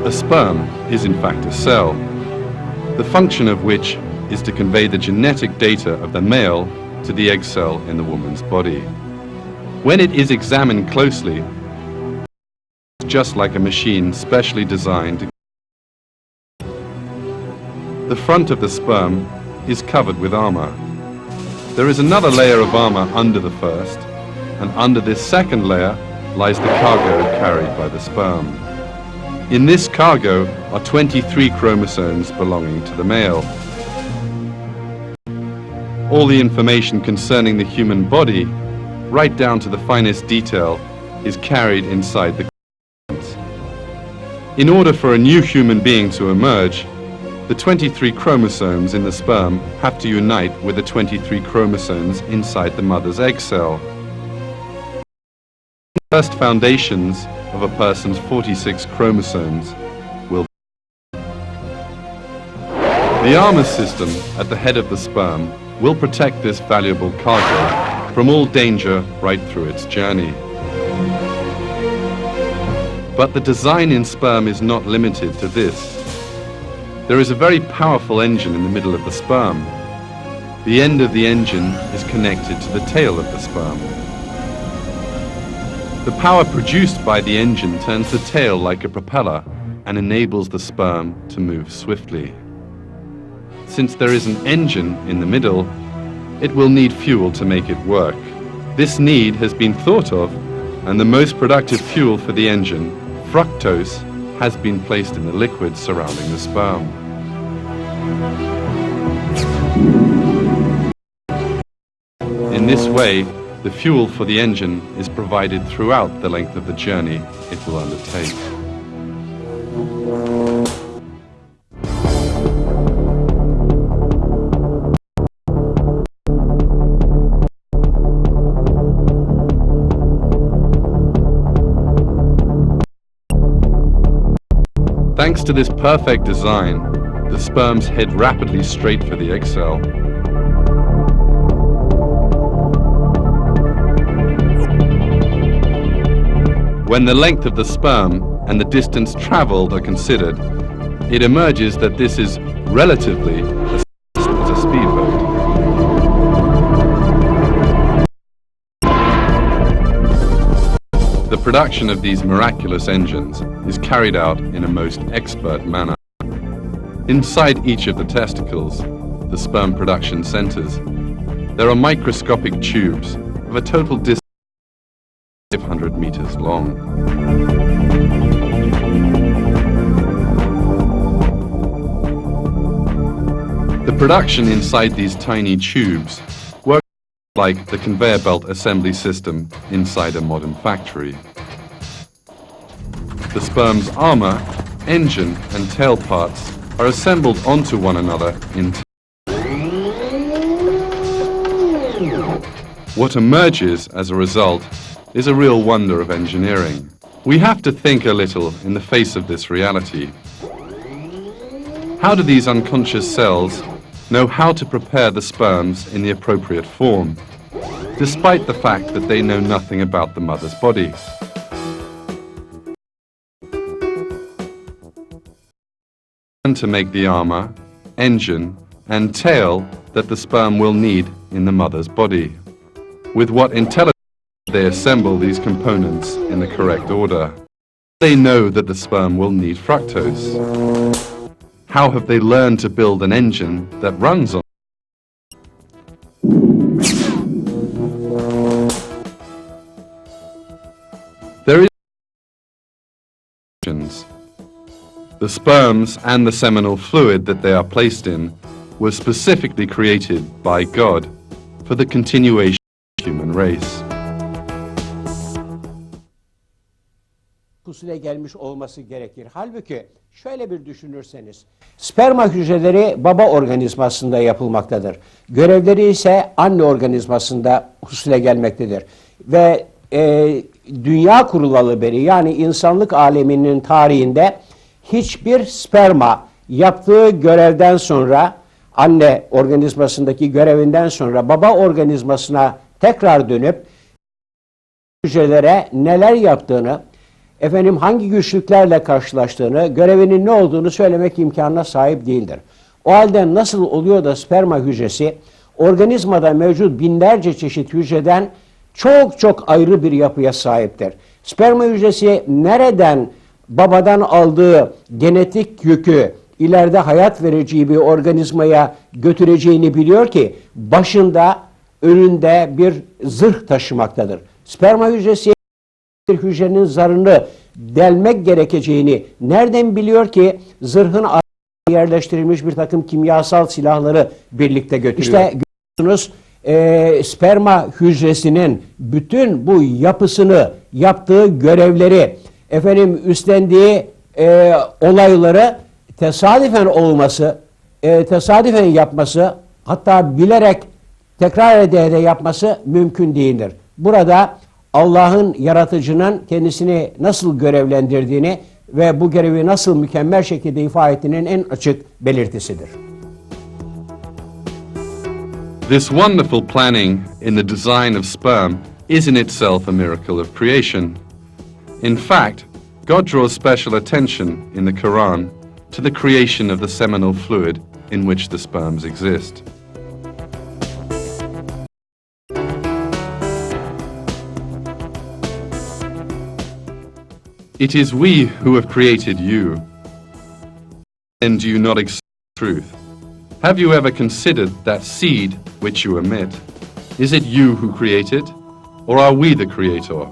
A sperm is in fact a cell, the function of which is to convey the genetic data of the male to the egg cell in the woman's body. When it is examined closely, it's just like a machine specially designed. The front of the sperm is covered with armor. There is another layer of armor under the first, and under this second layer lies the cargo carried by the sperm. In this cargo are 23 chromosomes belonging to the male. All the information concerning the human body, right down to the finest detail, is carried inside the chromosomes. In order for a new human being to emerge, the 23 chromosomes in the sperm have to unite with the 23 chromosomes inside the mother's egg cell. The first foundations of a person's 46 chromosomes will. The armor system at the head of the sperm will protect this valuable cargo from all danger right through its journey. But the design in sperm is not limited to this. There is a very powerful engine in the middle of the sperm. The end of the engine is connected to the tail of the sperm. The power produced by the engine turns the tail like a propeller and enables the sperm to move swiftly. Since there is an engine in the middle, it will need fuel to make it work. This need has been thought of, and the most productive fuel for the engine, fructose, has been placed in the liquid surrounding the sperm. In this way, the fuel for the engine is provided throughout the length of the journey it will undertake. Thanks to this perfect design, the sperms head rapidly straight for the egg cell. When the length of the sperm and the distance traveled are considered, it emerges that this is relatively as fast as a speedboat. The production of these miraculous engines is carried out in a most expert manner. Inside each of the testicles, the sperm production centers, there are microscopic tubes of a total distance 500 meters long. The production inside these tiny tubes works like the conveyor belt assembly system inside a modern factory. The sperm's armor, engine, and tail parts are assembled onto one another in what emerges as a result is a real wonder of engineering. We have to think a little in the face of this reality. How do these unconscious cells know how to prepare the sperms in the appropriate form, despite the fact that they know nothing about the mother's body? And to make the armor, engine, and tail that the sperm will need in the mother's body. With what intelligence they assemble these components in the correct order. They know that the sperm will need fructose. How have they learned to build an engine that runs on? There is the sperms and the seminal fluid that they are placed in were specifically created by God for the continuation of the human race. Pusule gelmiş olması gerekir. Halbuki şöyle bir düşünürseniz, sperma hücreleri baba organizmasında yapılmaktadır. Görevleri ise anne organizmasında husule gelmektedir. Ve dünya kurulalı beri, yani insanlık aleminin tarihinde hiçbir sperma yaptığı görevden sonra, anne organizmasındaki görevinden sonra baba organizmasına tekrar dönüp hücrelere neler yaptığını, hangi güçlüklerle karşılaştığını, görevinin ne olduğunu söylemek imkanına sahip değildir. O halde nasıl oluyor da sperma hücresi organizmada mevcut binlerce çeşit hücreden çok çok ayrı bir yapıya sahiptir? Sperma hücresi nereden babadan aldığı genetik yükü ileride hayat vereceği bir organizmaya götüreceğini biliyor ki başında, önünde bir zırh taşımaktadır. Sperma hücresi bir hücrenin zarını delmek gerekeceğini nereden biliyor ki zırhın yerleştirilmiş bir takım kimyasal silahları birlikte götürüyor? İşte görüyorsunuz, sperma hücresinin bütün bu yapısını, yaptığı görevleri, üstlendiği olayları tesadüfen olması, tesadüfen yapması, hatta bilerek tekrar ede yapması mümkün değildir. Burada Allah'ın, yaratıcının kendisini nasıl görevlendirdiğini ve bu görevi nasıl mükemmel şekilde ifade ettiğinin en açık belirtisidir. This wonderful planning in the design of sperm is in itself a miracle of creation. In fact, God draws special attention in the Quran to the creation of the seminal fluid in which the sperms exist. It is we who have created you, and do you not accept truth? Have you ever considered that seed which you emit? Is it you who create it, or are we the creator?